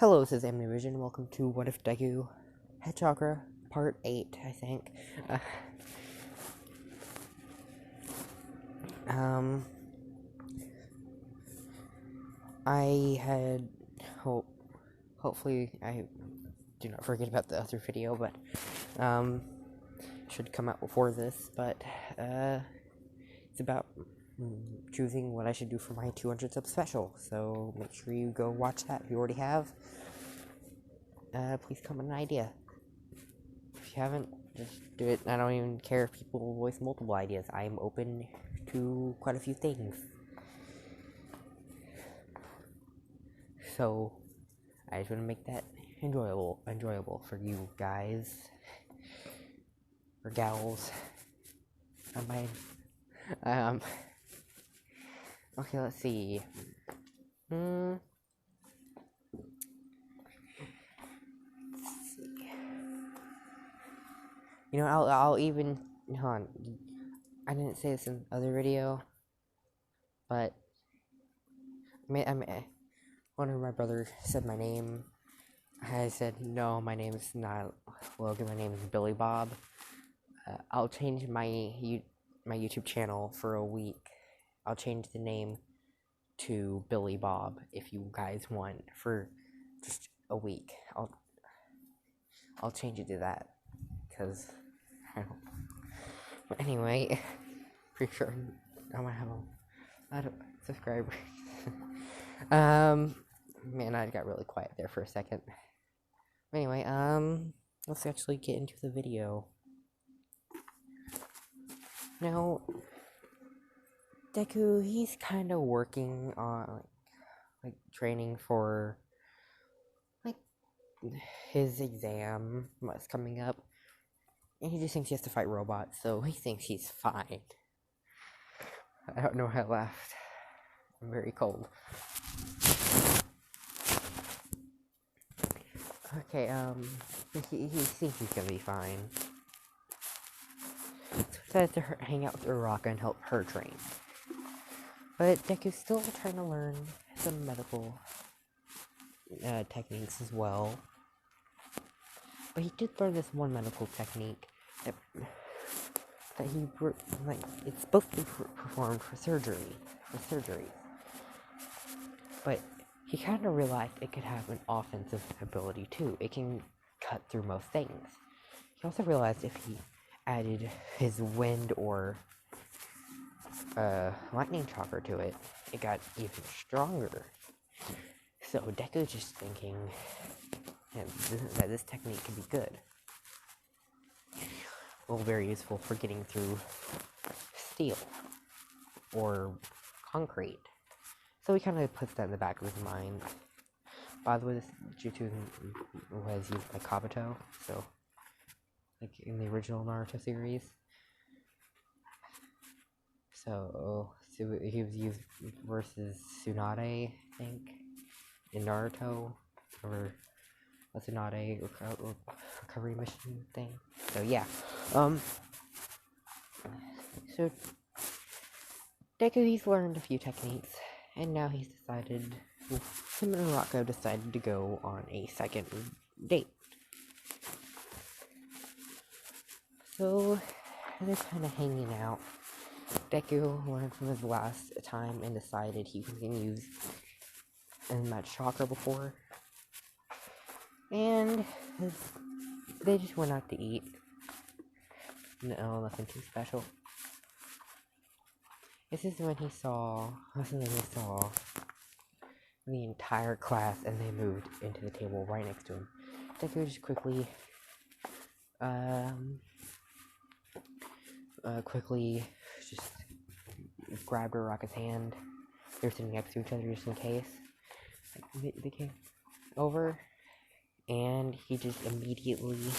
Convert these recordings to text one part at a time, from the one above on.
Hello, this is Vision. Welcome to What If Deku Head Chakra, Part 8, I think. I had hopefully I do not forget about the other video, but, should come out before this, but, it's about choosing what I should do for my 200 sub special, so make sure you go watch that if you already have. Please come with an idea. If you haven't, just do it. I don't even care if people voice multiple ideas. I'm open to quite a few things. So, I just want to make that enjoyable for you guys. Or gals. Okay, let's see. You know, I'll even, hold on, I didn't say this in the other video, but, one of my brothers said my name. I said, no, my name is not Logan, my name is Billy Bob. I'll change my YouTube channel for a week. I'll change the name to Billy Bob if you guys want, for just a week. I'll change it to that, because I don't. But anyway, pretty sure I'm gonna have a lot of subscribers. Man, I got really quiet there for a second. Anyway, let's actually get into the video. Now, Deku, he's kind of working on, like, training for, like, his exam that's coming up. And he just thinks he has to fight robots, so he thinks he's fine. I don't know how I laughed. I'm very cold. Okay, he thinks he's gonna be fine. So he decided to hang out with Uraraka and help her train. But Deku's still trying to learn some medical techniques as well. But he did learn this one medical technique that he, like, it's supposed to be performed for surgery. But he kind of realized it could have an offensive ability too. It can cut through most things. He also realized if he added his wind or lightning chakra to it, it got even stronger. So Deku's just thinking that this technique could be good. Well, very useful for getting through steel or concrete. So he kind of puts that in the back of his mind. By the way, this jutsu was used by Kabuto, so, like, in the original Naruto series. So he was used versus Tsunade, I think, in Naruto, or a Tsunade recovery mission thing. So yeah, so Deku, he's learned a few techniques, and now he's decided, him and Uraraka decided to go on a second date. So they're kind of hanging out. Deku learned from his last time and decided he was going to use that chakra before. And they just went out to eat. No, nothing too special. This is when he saw the entire class, and they moved into the table right next to him. Deku just quickly just grabbed Uraraka's hand. They were sitting next to each other just in case. They came over, and he just immediately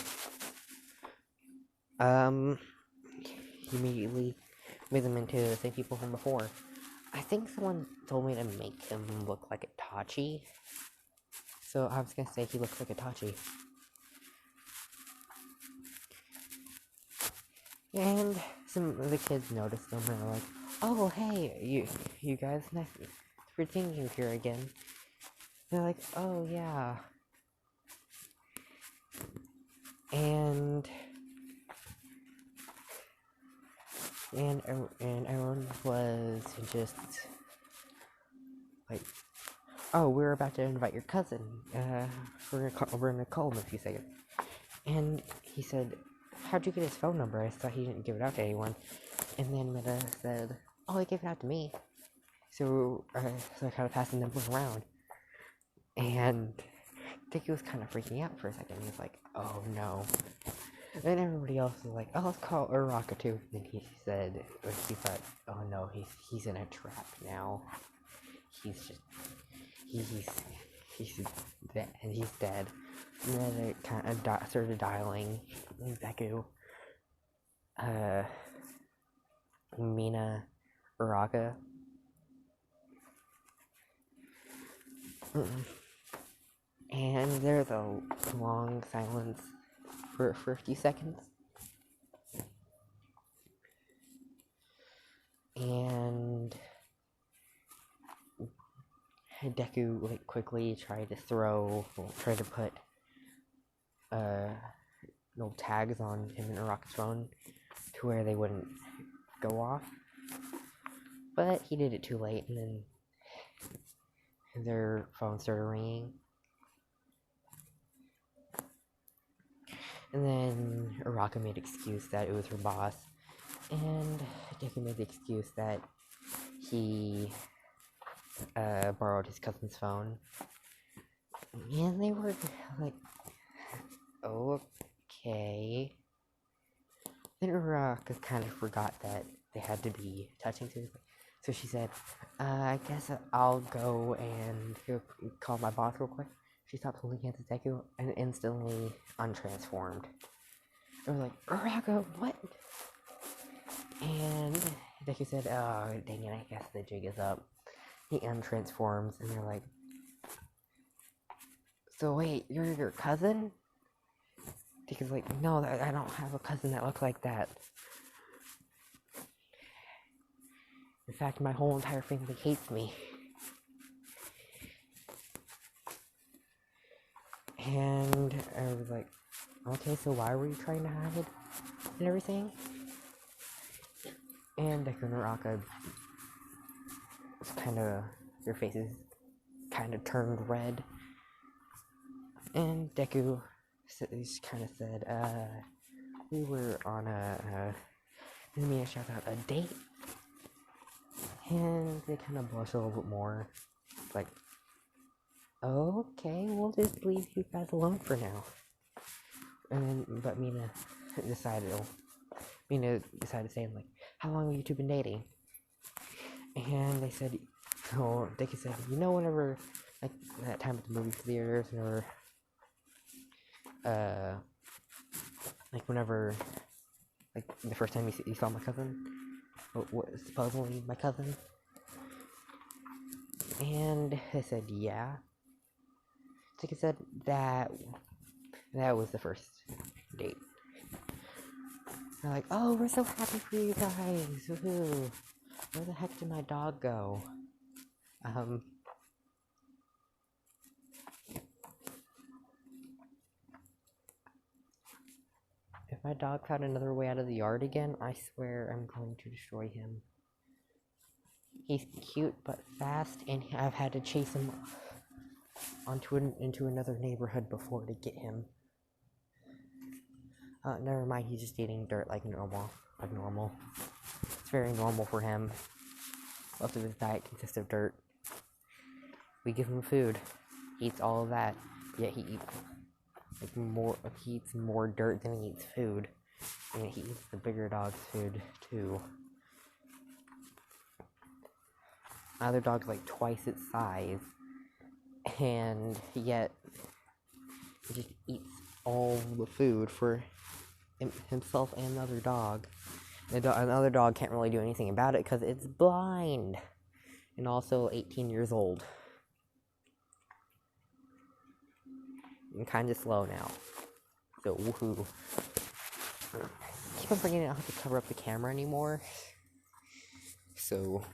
made them into the same people from before. I think someone told me to make him look like Itachi, so I was gonna say he looks like Itachi. And some of the kids noticed them and were like, "Oh, hey, you guys, nice for seeing you here again." They're like, "Oh yeah, and everyone was just like, oh, we're about to invite your cousin. We're gonna call him in a few seconds. And he said, how'd you get his phone number? I thought he didn't give it out to anyone. And then Meta said, oh, he gave it out to me. So I kind of passed the number around. And Dickie was kind of freaking out for a second. He was like, oh no. And everybody else was like, oh, let's call Uraka too. And he said, he thought, oh no, he's in a trap now. He's dead, and he's dead. And then it kind of started dialing Deku, Mina, Uraka. And there's a long silence for a few seconds. And Deku quickly tried to put little tags on him and Uraka's phone to where they wouldn't go off. But he did it too late, and then their phone started ringing. And then Uraka made an excuse that it was her boss. And Deku made the excuse that he borrowed his cousin's phone. And they were like, okay. Then Uraka kind of forgot that they had to be touching things. So she said, I guess I'll go and call my boss real quick. She stopped holding hands with Deku and instantly untransformed. I was like, Uraka, what? And Deku said, oh, dang it, I guess the jig is up. He untransforms, and they're like, so wait, you're your cousin? Deku's like, no, I don't have a cousin that looks like that. In fact, my whole entire family hates me. And I was like, okay, so why were you trying to hide and everything? And Deku and Uraka their faces kind of turned red. And Deku kind of said, we were on let me shout out, a date. And they kind of blush a little bit more. Like, okay, we'll just leave you guys alone for now. But Mina decided to say, like, how long have you two been dating? And they said, Dickie said, whenever, like, that time at the movie theaters, whenever, like, the first time you saw my cousin, supposedly my cousin, and they said, yeah. Dickie said that was the first date. They're like, oh, we're so happy for you guys, woohoo. Where the heck did my dog go? If my dog found another way out of the yard again, I swear I'm going to destroy him. He's cute but fast, and I've had to chase him into another neighborhood before to get him. Never mind, he's just eating dirt like normal. It's very normal for him. Most of his diet consists of dirt. We give him food. He eats all of that. Yet he eats more dirt than he eats food. And he eats the bigger dog's food too. Other dog's like twice its size. And yet he just eats all the food for himself and another dog. Another dog can't really do anything about it because it's blind. And also 18 years old. And kind of slow now. So, woohoo. I keep on forgetting I don't have to cover up the camera anymore. So,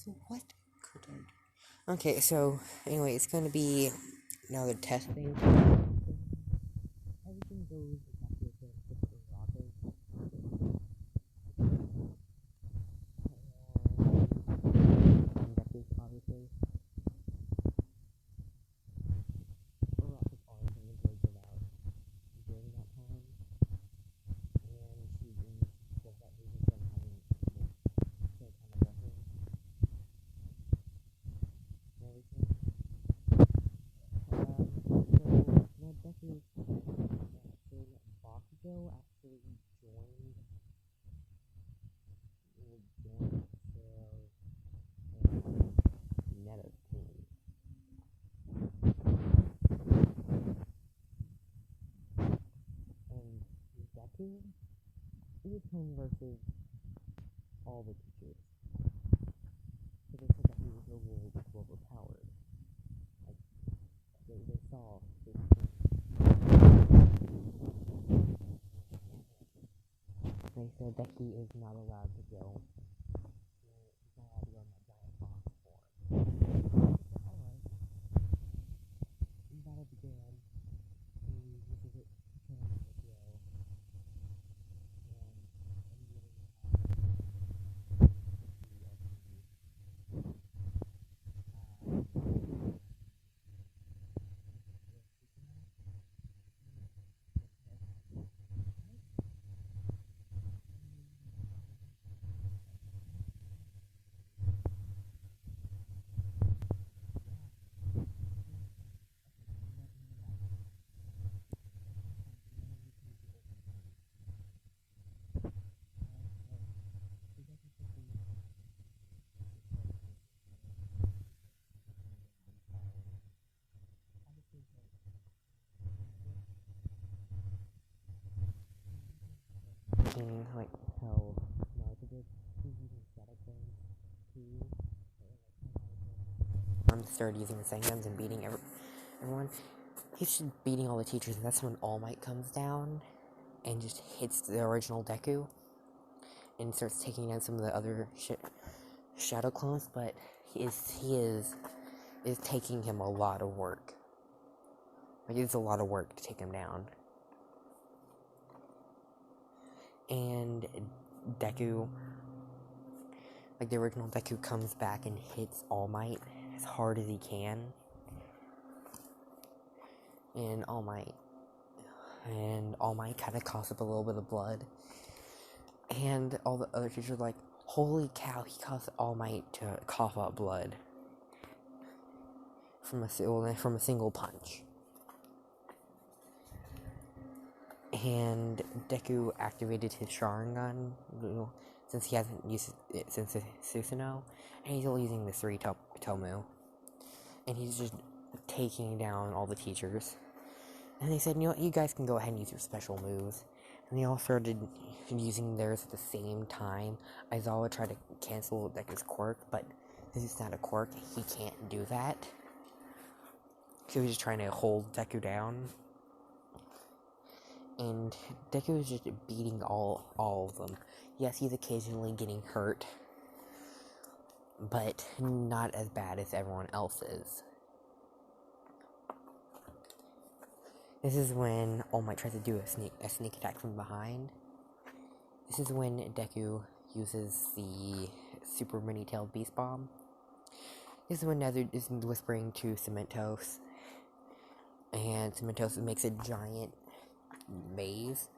So what could I do? Okay, so anyway, it's gonna be another testing. Everything goes exactly as the rocket. And obviously, the rocket's arms and the blades are out during that time, and she does that reason from having so kind of weapons and everything. So now Deku, so Bakugo actually joined Cell and Neta's team. And Deku is him versus all the teachers. So they said that he was overpowered. Like, they saw his team. They said that he is not allowed to go. He's not allowed to go in that giant box form. Alright. The battle began. He uses it to turn the hero. And like how Naruto did, he's using static guns too. Started using the Senguns and beating everyone. He's just beating all the teachers, and that's when All Might comes down and just hits the original Deku and starts taking down some of the other shadow clones. But he is taking him a lot of work. Like, it's a lot of work to take him down. And Deku, like the original Deku, comes back and hits All Might as hard as he can. And All Might kind of coughs up a little bit of blood. And all the other teachers are like, holy cow, he caused All Might to cough up blood from a single punch. And Deku activated his Sharingan, since he hasn't used it since Susanoo, and he's only using the 3 Tomu. And he's just taking down all the teachers. And they said, you know what, you guys can go ahead and use your special moves. And they all started using theirs at the same time. Aizawa tried to cancel Deku's quirk, but this is not a quirk. He can't do that. So he was just trying to hold Deku down. And Deku is just beating all of them. Yes, he's occasionally getting hurt, but not as bad as everyone else is. This is when All Might tries to do a sneak attack from behind. This is when Deku uses the Super Mini-Tailed Beast Bomb. This is when Nether is whispering to Cementos, and Cementos makes a giant maze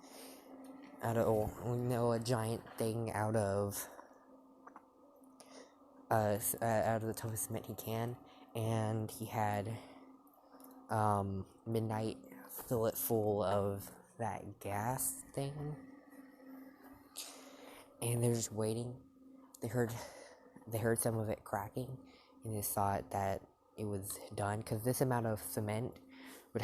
out of, a giant thing out of the toughest cement he can, and he had Midnight fill it full of that gas thing, and they're just waiting. They heard some of it cracking, and just thought that it was done, because this amount of cement would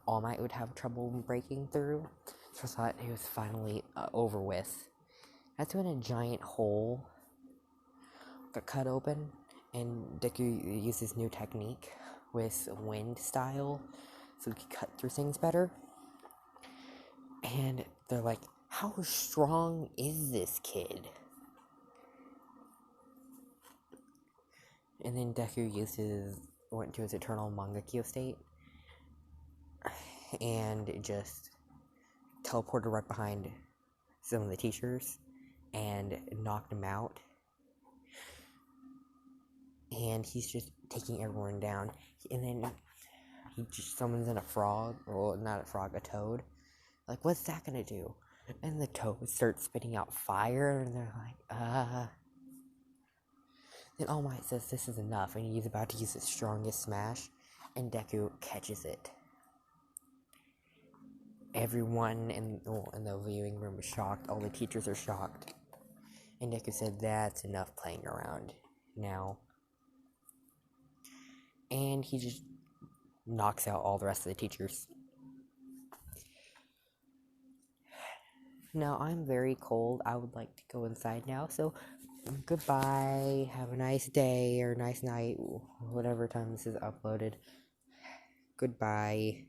All Might would have trouble breaking through. So I thought it was finally over with. That's when a giant hole got cut open, and Deku used his new technique with wind style, so he could cut through things better. And they're like, how strong is this kid? And then Deku went to his eternal Mangekyo state and just teleported right behind some of the teachers and knocked them out. And he's just taking everyone down. And then he just summons in a frog. Well, not a frog, a toad. Like, what's that gonna do? And the toad starts spitting out fire, and they're like, Then All Might says this is enough, and he's about to use his strongest smash, and Deku catches it. Everyone in the viewing room is shocked. All the teachers are shocked. And Deku said, that's enough playing around now. And he just knocks out all the rest of the teachers. Now, I'm very cold. I would like to go inside now, so goodbye. Have a nice day or nice night, whatever time this is uploaded. Goodbye.